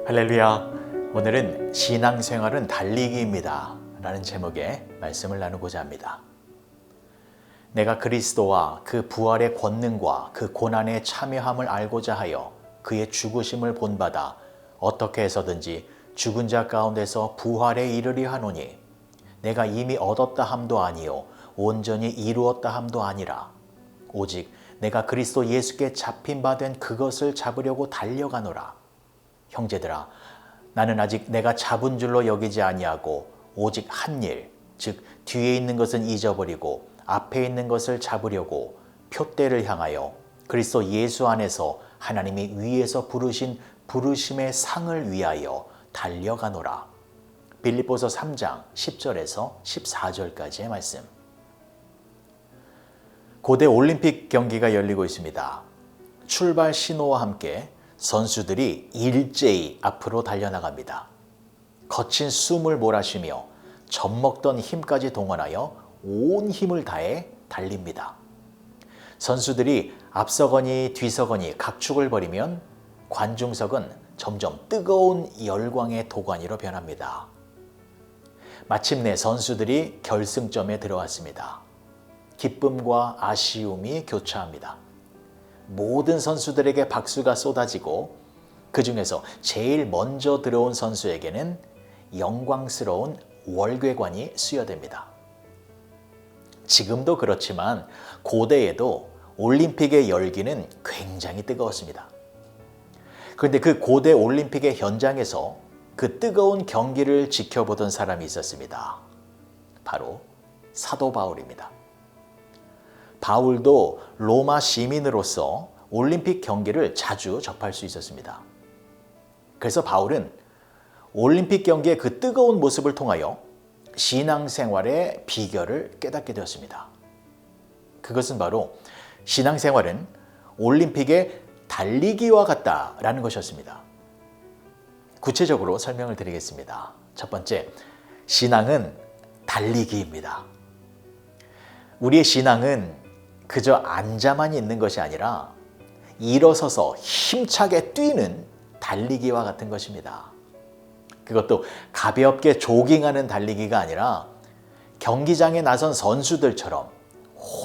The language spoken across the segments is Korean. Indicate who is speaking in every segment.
Speaker 1: 할렐루야. 오늘은 신앙생활은 달리기입니다 라는 제목의 말씀을 나누고자 합니다. 내가 그리스도와 그 부활의 권능과 그 고난에 참여함을 알고자 하여 그의 죽으심을 본받아 어떻게 해서든지 죽은 자 가운데서 부활에 이르려 하노니 내가 이미 얻었다 함도 아니요 온전히 이루었다 함도 아니라 오직 내가 그리스도 예수께 잡힌 바 된 그것을 잡으려고 달려가노라. 형제들아, 나는 아직 내가 잡은 줄로 여기지 아니하고 오직 한 일, 즉 뒤에 있는 것은 잊어버리고 앞에 있는 것을 잡으려고 표대를 향하여 그리스도 예수 안에서 하나님이 위에서 부르신 부르심의 상을 위하여 달려가노라. 빌립보서 3장 10절에서 14절까지의 말씀. 고대 올림픽 경기가 열리고 있습니다. 출발 신호와 함께 선수들이 일제히 앞으로 달려나갑니다. 거친 숨을 몰아쉬며 젖먹던 힘까지 동원하여 온 힘을 다해 달립니다. 선수들이 앞서거니 뒤서거니 각축을 벌이면 관중석은 점점 뜨거운 열광의 도가니로 변합니다. 마침내 선수들이 결승점에 들어왔습니다. 기쁨과 아쉬움이 교차합니다. 모든 선수들에게 박수가 쏟아지고 그 중에서 제일 먼저 들어온 선수에게는 영광스러운 월궤관이 수여됩니다. 지금도 그렇지만 고대에도 올림픽의 열기는 굉장히 뜨거웠습니다. 그런데 그 고대 올림픽의 현장에서 그 뜨거운 경기를 지켜보던 사람이 있었습니다. 바로 사도 바울입니다. 바울도 로마 시민으로서 올림픽 경기를 자주 접할 수 있었습니다. 그래서 바울은 올림픽 경기의 그 뜨거운 모습을 통하여 신앙생활의 비결을 깨닫게 되었습니다. 그것은 바로 신앙생활은 올림픽의 달리기와 같다라는 것이었습니다. 구체적으로 설명을 드리겠습니다. 첫 번째, 신앙은 달리기입니다. 우리의 신앙은 그저 앉아만 있는 것이 아니라 일어서서 힘차게 뛰는 달리기와 같은 것입니다. 그것도 가볍게 조깅하는 달리기가 아니라 경기장에 나선 선수들처럼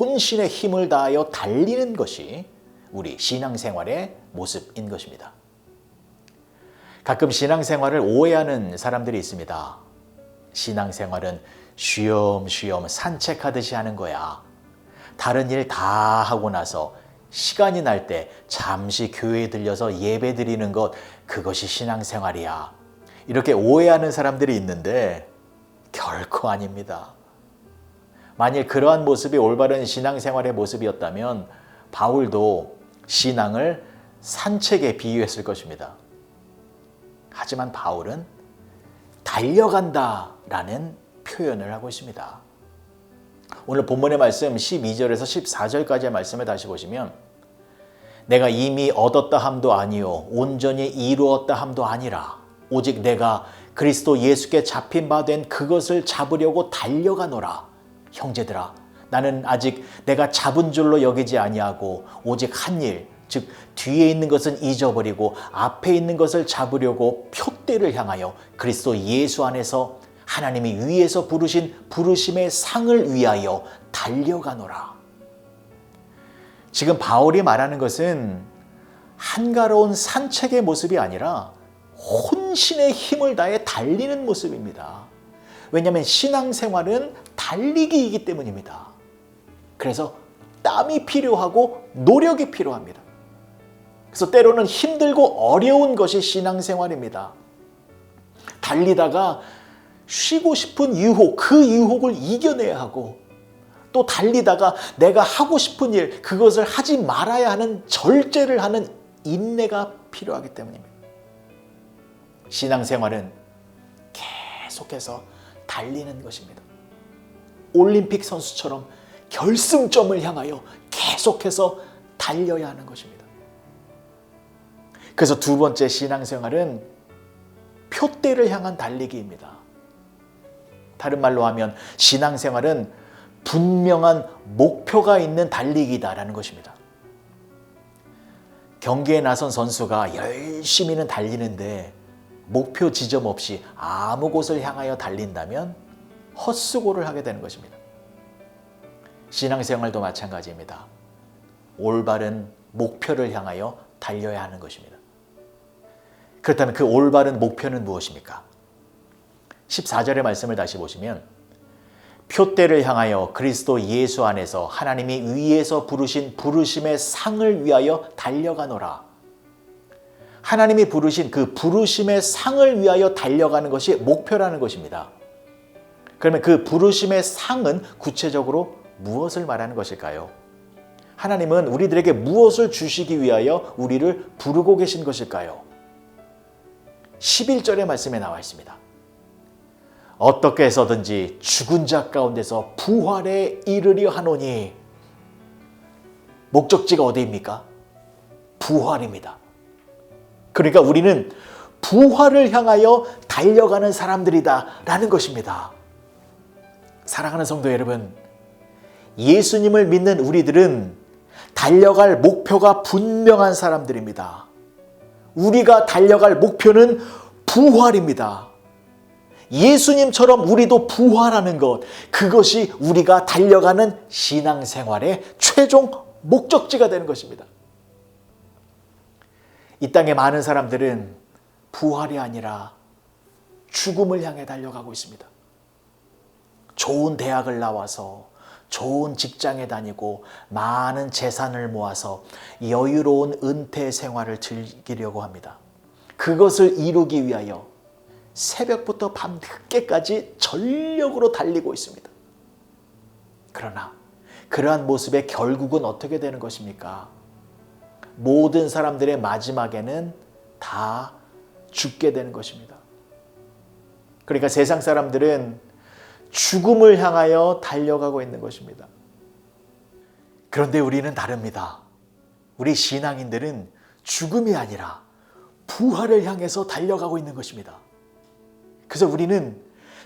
Speaker 1: 혼신의 힘을 다하여 달리는 것이 우리 신앙생활의 모습인 것입니다. 가끔 신앙생활을 오해하는 사람들이 있습니다. 신앙생활은 쉬엄쉬엄 산책하듯이 하는 거야. 다른 일 다 하고 나서 시간이 날 때 잠시 교회에 들려서 예배 드리는 것, 그것이 신앙생활이야. 이렇게 오해하는 사람들이 있는데 결코 아닙니다. 만일 그러한 모습이 올바른 신앙생활의 모습이었다면 바울도 신앙을 산책에 비유했을 것입니다. 하지만 바울은 달려간다라는 표현을 하고 있습니다. 오늘 본문의 말씀 12절에서 14절까지의 말씀을 다시 보시면 내가 이미 얻었다 함도 아니요 온전히 이루었다 함도 아니라 오직 내가 그리스도 예수께 잡힌 바 된 그것을 잡으려고 달려가노라. 형제들아, 나는 아직 내가 잡은 줄로 여기지 아니하고 오직 한 일, 즉 뒤에 있는 것은 잊어버리고 앞에 있는 것을 잡으려고 표대를 향하여 그리스도 예수 안에서 하나님이 위에서 부르신 부르심의 상을 위하여 달려가노라. 지금 바울이 말하는 것은 한가로운 산책의 모습이 아니라 혼신의 힘을 다해 달리는 모습입니다. 왜냐하면 신앙생활은 달리기이기 때문입니다. 그래서 땀이 필요하고 노력이 필요합니다. 그래서 때로는 힘들고 어려운 것이 신앙생활입니다. 달리다가 쉬고 싶은 유혹, 그 유혹을 이겨내야 하고 또 달리다가 내가 하고 싶은 일, 그것을 하지 말아야 하는 절제를 하는 인내가 필요하기 때문입니다. 신앙생활은 계속해서 달리는 것입니다. 올림픽 선수처럼 결승점을 향하여 계속해서 달려야 하는 것입니다. 그래서 두 번째 신앙생활은 표대를 향한 달리기입니다. 다른 말로 하면 신앙생활은 분명한 목표가 있는 달리기다라는 것입니다. 경기에 나선 선수가 열심히는 달리는데 목표 지점 없이 아무 곳을 향하여 달린다면 헛수고를 하게 되는 것입니다. 신앙생활도 마찬가지입니다. 올바른 목표를 향하여 달려야 하는 것입니다. 그렇다면 그 올바른 목표는 무엇입니까? 14절의 말씀을 다시 보시면 표대를 향하여 그리스도 예수 안에서 하나님이 위에서 부르신 부르심의 상을 위하여 달려가노라. 하나님이 부르신 그 부르심의 상을 위하여 달려가는 것이 목표라는 것입니다. 그러면 그 부르심의 상은 구체적으로 무엇을 말하는 것일까요? 하나님은 우리들에게 무엇을 주시기 위하여 우리를 부르고 계신 것일까요? 11절의 말씀에 나와 있습니다. 어떻게 해서든지 죽은 자 가운데서 부활에 이르려 하노니. 목적지가 어디입니까? 부활입니다. 그러니까 우리는 부활을 향하여 달려가는 사람들이다 라는 것입니다. 사랑하는 성도 여러분, 예수님을 믿는 우리들은 달려갈 목표가 분명한 사람들입니다. 우리가 달려갈 목표는 부활입니다. 예수님처럼 우리도 부활하는 것, 그것이 우리가 달려가는 신앙생활의 최종 목적지가 되는 것입니다. 이 땅의 많은 사람들은 부활이 아니라 죽음을 향해 달려가고 있습니다. 좋은 대학을 나와서 좋은 직장에 다니고 많은 재산을 모아서 여유로운 은퇴 생활을 즐기려고 합니다. 그것을 이루기 위하여 새벽부터 밤 늦게까지 전력으로 달리고 있습니다. 그러나 그러한 모습의 결국은 어떻게 되는 것입니까? 모든 사람들의 마지막에는 다 죽게 되는 것입니다. 그러니까 세상 사람들은 죽음을 향하여 달려가고 있는 것입니다. 그런데 우리는 다릅니다. 우리 신앙인들은 죽음이 아니라 부활을 향해서 달려가고 있는 것입니다. 그래서 우리는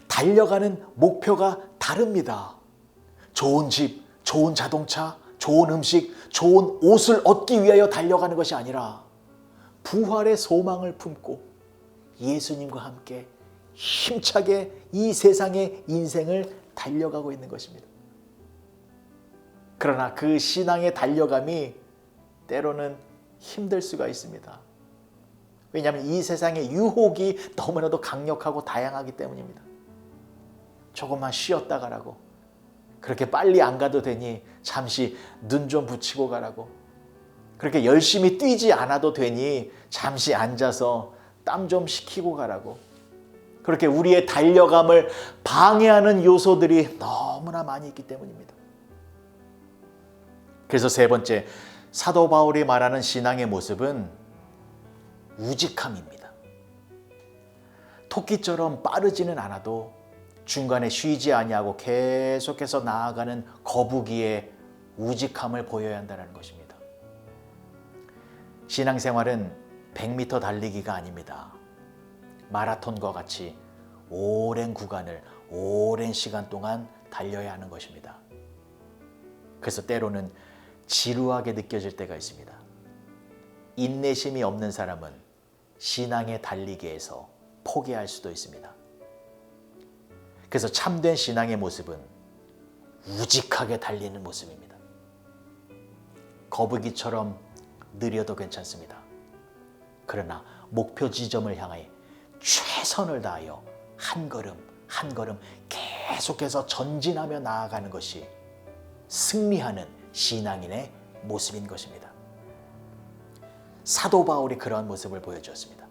Speaker 1: 달려가는 목표가 다릅니다. 좋은 집, 좋은 자동차, 좋은 음식, 좋은 옷을 얻기 위하여 달려가는 것이 아니라 부활의 소망을 품고 예수님과 함께 힘차게 이 세상의 인생을 달려가고 있는 것입니다. 그러나 그 신앙의 달려감이 때로는 힘들 수가 있습니다. 왜냐하면 이 세상의 유혹이 너무나도 강력하고 다양하기 때문입니다. 조금만 쉬었다 가라고, 그렇게 빨리 안 가도 되니 잠시 눈 좀 붙이고 가라고, 그렇게 열심히 뛰지 않아도 되니 잠시 앉아서 땀 좀 식히고 가라고, 그렇게 우리의 달려감을 방해하는 요소들이 너무나 많이 있기 때문입니다. 그래서 세 번째, 사도 바울이 말하는 신앙의 모습은 우직함입니다. 토끼처럼 빠르지는 않아도 중간에 쉬지 아니하고 계속해서 나아가는 거북이의 우직함을 보여야 한다는 것입니다. 신앙생활은 100m 달리기가 아닙니다. 마라톤과 같이 오랜 구간을 오랜 시간 동안 달려야 하는 것입니다. 그래서 때로는 지루하게 느껴질 때가 있습니다. 인내심이 없는 사람은 신앙의 달리기에서 포기할 수도 있습니다. 그래서 참된 신앙의 모습은 우직하게 달리는 모습입니다. 거북이처럼 느려도 괜찮습니다. 그러나 목표 지점을 향해 최선을 다하여 한 걸음 한 걸음 계속해서 전진하며 나아가는 것이 승리하는 신앙인의 모습인 것입니다. 사도 바울이 그러한 모습을 보여주었습니다.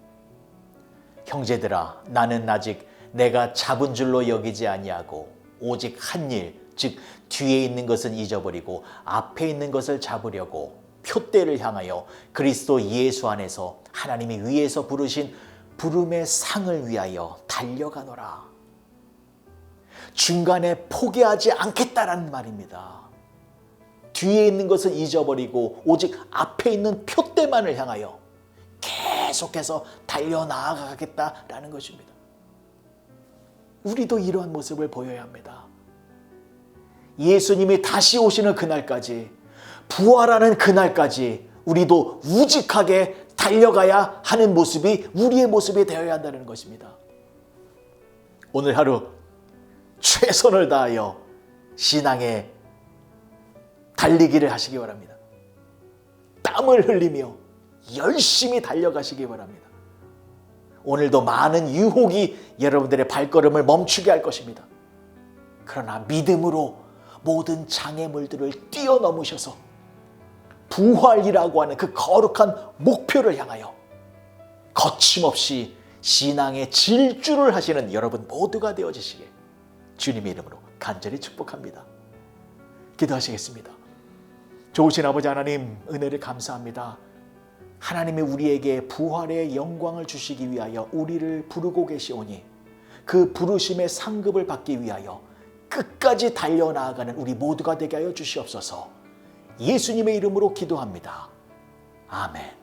Speaker 1: 형제들아, 나는 아직 내가 잡은 줄로 여기지 아니하고 오직 한 일, 즉 뒤에 있는 것은 잊어버리고 앞에 있는 것을 잡으려고 표대를 향하여 그리스도 예수 안에서 하나님이 위에서 부르신 부름의 상을 위하여 달려가노라. 중간에 포기하지 않겠다라는 말입니다. 뒤에 있는 것은 잊어버리고 오직 앞에 있는 표대만을 향하여 계속해서 달려나가겠다라는 것입니다. 우리도 이러한 모습을 보여야 합니다. 예수님이 다시 오시는 그날까지, 부활하는 그날까지 우리도 우직하게 달려가야 하는 모습이 우리의 모습이 되어야 한다는 것입니다. 오늘 하루 최선을 다하여 신앙에 달리기를 하시기 바랍니다. 땀을 흘리며 열심히 달려가시기 바랍니다. 오늘도 많은 유혹이 여러분들의 발걸음을 멈추게 할 것입니다. 그러나 믿음으로 모든 장애물들을 뛰어넘으셔서 부활이라고 하는 그 거룩한 목표를 향하여 거침없이 신앙의 질주를 하시는 여러분 모두가 되어지시게 주님의 이름으로 간절히 축복합니다. 기도하시겠습니다. 좋으신 아버지 하나님, 은혜를 감사합니다. 하나님이 우리에게 부활의 영광을 주시기 위하여 우리를 부르고 계시오니 그 부르심의 상급을 받기 위하여 끝까지 달려나아가는 우리 모두가 되게 하여 주시옵소서. 예수님의 이름으로 기도합니다. 아멘.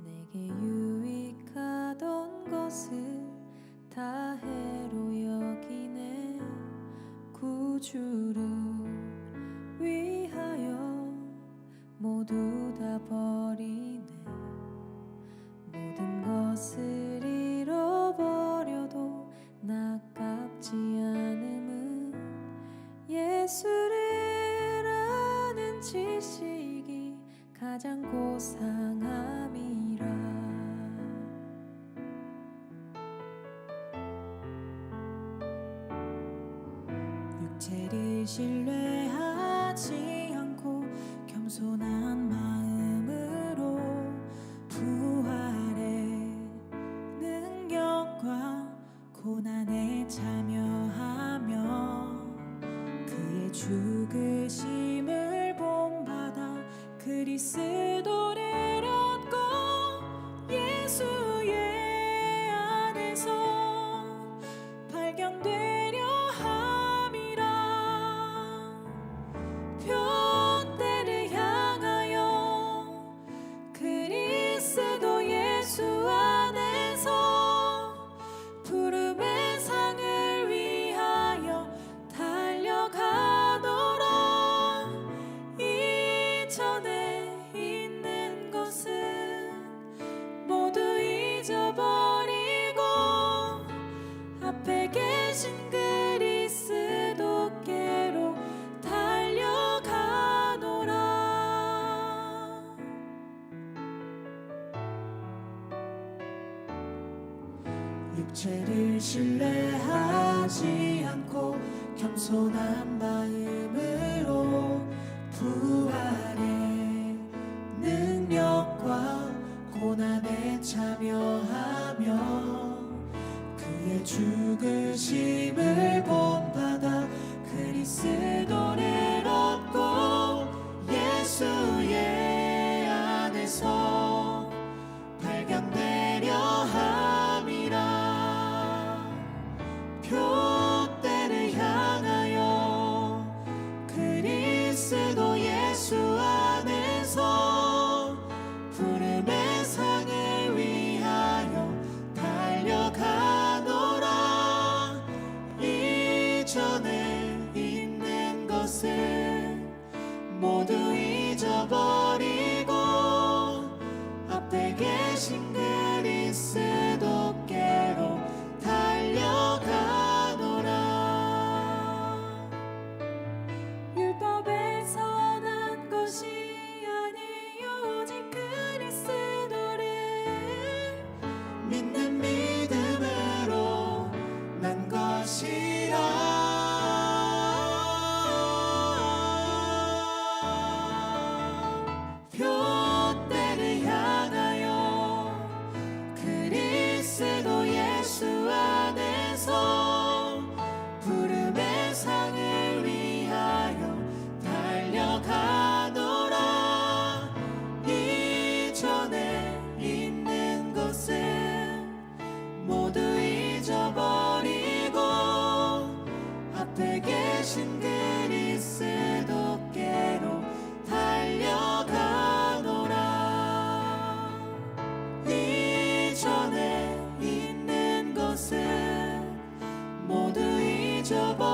Speaker 2: 내게 유익하던 것을 다 해로 여기네. 구주를 위하여 모두 다 버리네. 모든 것을 잃어버려도 나깝지 않음은 예수를 아는 지식이 가장 고상함이라. 육체를 신뢰하지 않고 겸손한 마음으로 부활의 능력과 고난에 참여하며 그의 죽으심을 본받아 그리스도를 얻고 예수의 안에서 발견되려 함이라. 표대를 향하여 그리스도 예수 안에서 부름의 상을 위하여 달려가노라. 이전에 있는 것은 모두 잊어버리고 앞에 계신 그리스도께로 달려가노라. 육체를 신뢰하지 않고 겸손한 마음으로 부활의 능력과 고난에 참여하며 그의 죽으심을 본받아 그리스도를 얻고 예수의 안에서 발견되려 함이라. 표대를 향하여 그리스도 예수 안에서 부름의 상을 위하여 달려가노라. 이전에 있는 것은 모두 잊어버리고 앞에 계신 그리스도께로 달려가노라. 율법에서 난 것이 아니 오직 그리스도를 믿는 믿음으로 난 것이라. 표대를 향하여 그리스도 예수 안에서 부름의 상을 위하여 달려가노라. 이전에 있는 것은 모두 잊어버리고 앞에 계신 그리스도 다메스 돗개로 달려가노라. 이전에 있는 것은 모두 잊어버려